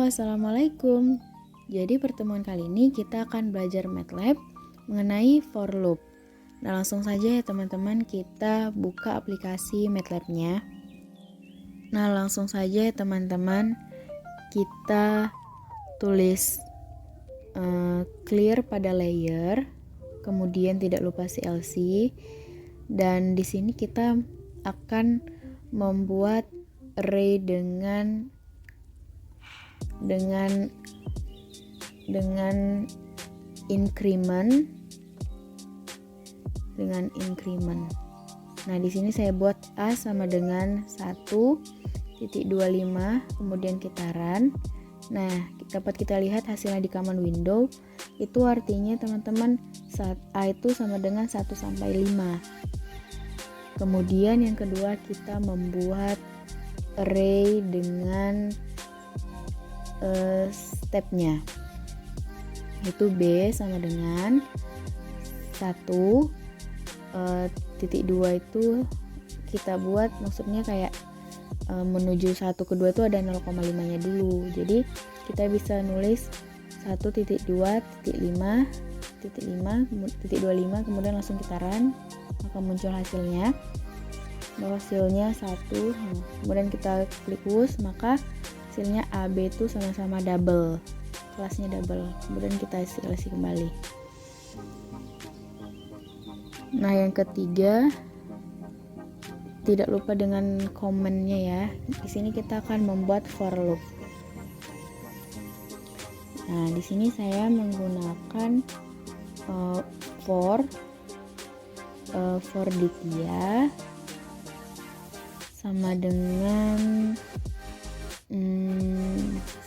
Halo, Assalamualaikum. Jadi pertemuan kali ini kita akan belajar MATLAB mengenai for loop. Nah, langsung saja ya teman-teman, kita buka aplikasi MATLAB-nya. Nah, langsung saja ya teman-teman, kita tulis clear pada layer, kemudian tidak lupa CLC, dan di sini kita akan membuat array dengan increment. Nah, di sini saya buat A sama dengan 1.25, kemudian kita run. Nah, dapat kita lihat hasilnya di command window. Itu artinya teman-teman, A itu sama dengan 1 sampai 5. Kemudian yang kedua, kita membuat array dengan stepnya, itu B sama dengan 1.2 itu kita buat, maksudnya kayak menuju 1 ke 2 itu ada 0,5 nya dulu, jadi kita bisa nulis 1.2.5.5 kemudian langsung kita run, maka muncul hasilnya bahwa hasilnya 1. Kemudian kita klik push, maka hasilnya AB itu sama-sama double, kelasnya double. Kemudian kita isi kembali. Nah, yang ketiga, tidak lupa dengan komennya ya. Di sini kita akan membuat for loop. Nah, di sini saya menggunakan for Ditya sama dengan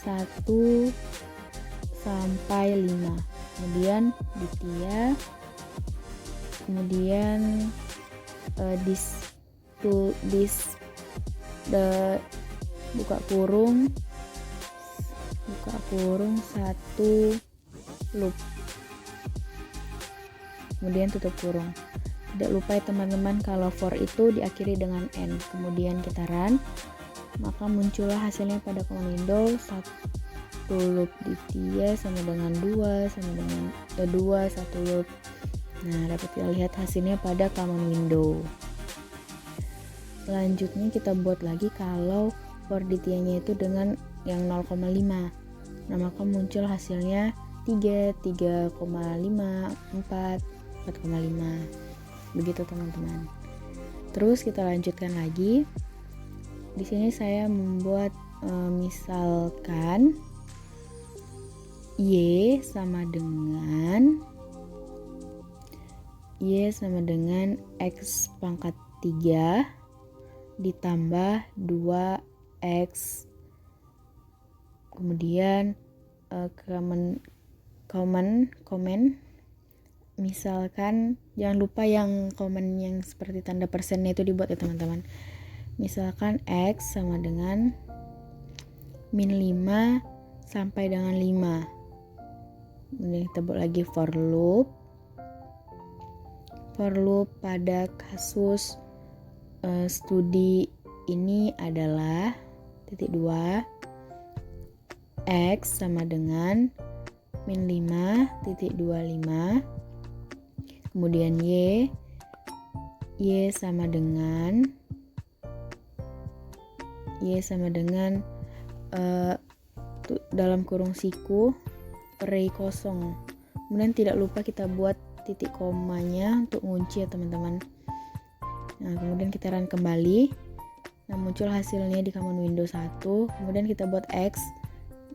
1 sampai 5, kemudian Ditya, kemudian buka kurung 1 loop, kemudian tutup kurung. Tidak lupa ya teman-teman, kalau for itu diakhiri dengan n, kemudian kita run, maka muncullah hasilnya pada command window 1 loop Ditya sama dengan 2 sama dengan 2 1 loop. Nah, dapat kita lihat hasilnya pada command window. Selanjutnya kita buat lagi kalau for Ditya-nya itu dengan yang 0,5. Nah, maka muncul hasilnya 3, 3,5, 4, 4,5. Begitu teman-teman. Terus kita lanjutkan lagi. Di sini saya membuat misalkan Y sama dengan X pangkat 3 ditambah 2X, kemudian komen misalkan, jangan lupa yang komen yang seperti tanda persennya itu dibuat ya teman-teman. Misalkan X sama dengan min 5 sampai dengan 5. Kemudian kita buat lagi for loop pada kasus studi ini adalah titik 2 X sama dengan min 5.25, kemudian Y sama dengan dalam kurung siku array kosong. Kemudian tidak lupa kita buat titik komanya untuk ngunci ya teman-teman. Nah, kemudian kita run kembali. Nah, muncul hasilnya di command window 1. Kemudian kita buat X.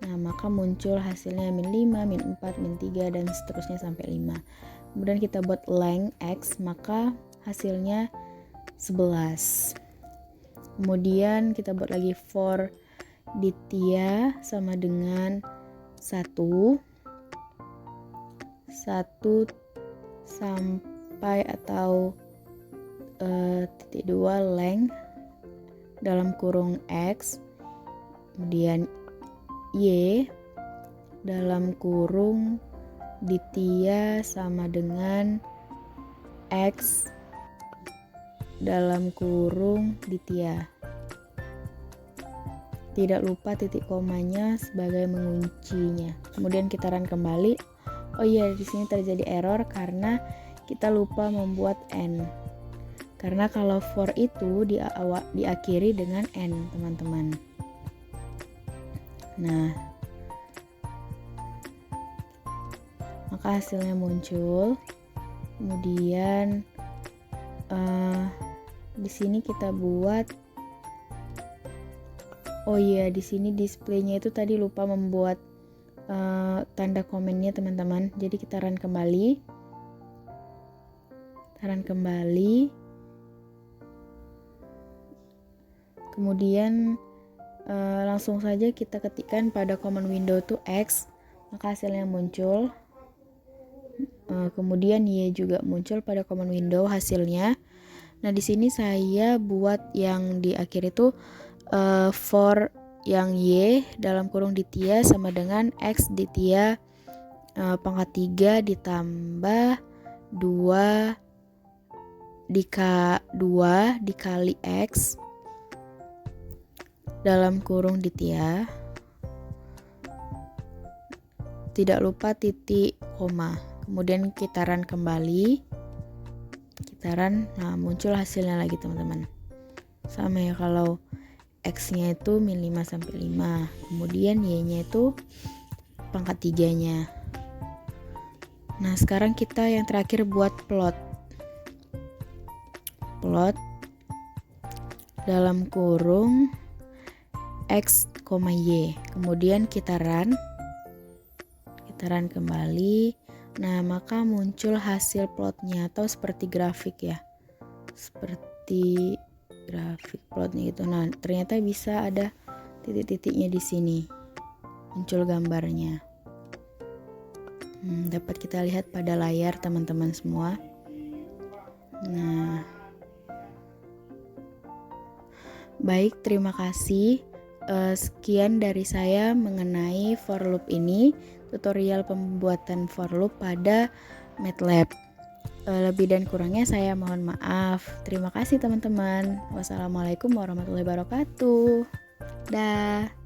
Nah, maka muncul hasilnya min 5, min 4, min 3 dan seterusnya sampai 5. Kemudian kita buat length X, maka hasilnya 11. Kemudian kita buat lagi for Ditya sama dengan 1 sampai atau titik 2 length dalam kurung X, kemudian Y dalam kurung Ditya sama dengan X dalam kurung Ditya. Tidak lupa titik komanya sebagai menguncinya. Kemudian kita run kembali. Oh iya, di sini terjadi error karena kita lupa membuat n. Karena kalau for itu diakhiri dengan n, teman-teman. Nah, maka hasilnya muncul. Kemudian di sini kita buat, oh iya, di sini displaynya itu tadi lupa membuat tanda komennya, teman-teman. Jadi kita run kembali. Kemudian langsung saja kita ketikkan pada command window to X, maka hasilnya muncul. Kemudian Y juga muncul pada command window hasilnya. Nah, di sini saya buat yang di akhir itu for yang Y dalam kurung ditia sama dengan X ditia pangkat 3 ditambah 2 dikali X dalam kurung ditia. Tidak lupa titik koma. Kemudian kita run kembali. Nah muncul hasilnya lagi, teman-teman. Sama ya, kalau X-nya itu min 5 sampai 5. Kemudian Y-nya itu pangkat 3-nya. Nah, sekarang kita yang terakhir buat plot dalam kurung X, Y. Kemudian kita run kembali. Nah, maka muncul hasil plotnya, atau seperti grafik ya, seperti grafik plotnya gitu. Nah, ternyata bisa ada titik-titiknya di sini, muncul gambarnya. Dapat kita lihat pada layar, teman-teman semua. Nah, baik, terima kasih. Sekian dari saya mengenai for loop ini, tutorial pembuatan for loop pada MATLAB. Lebih dan kurangnya saya mohon maaf. Terima kasih, teman-teman. Wassalamualaikum warahmatullahi wabarakatuh. Dah.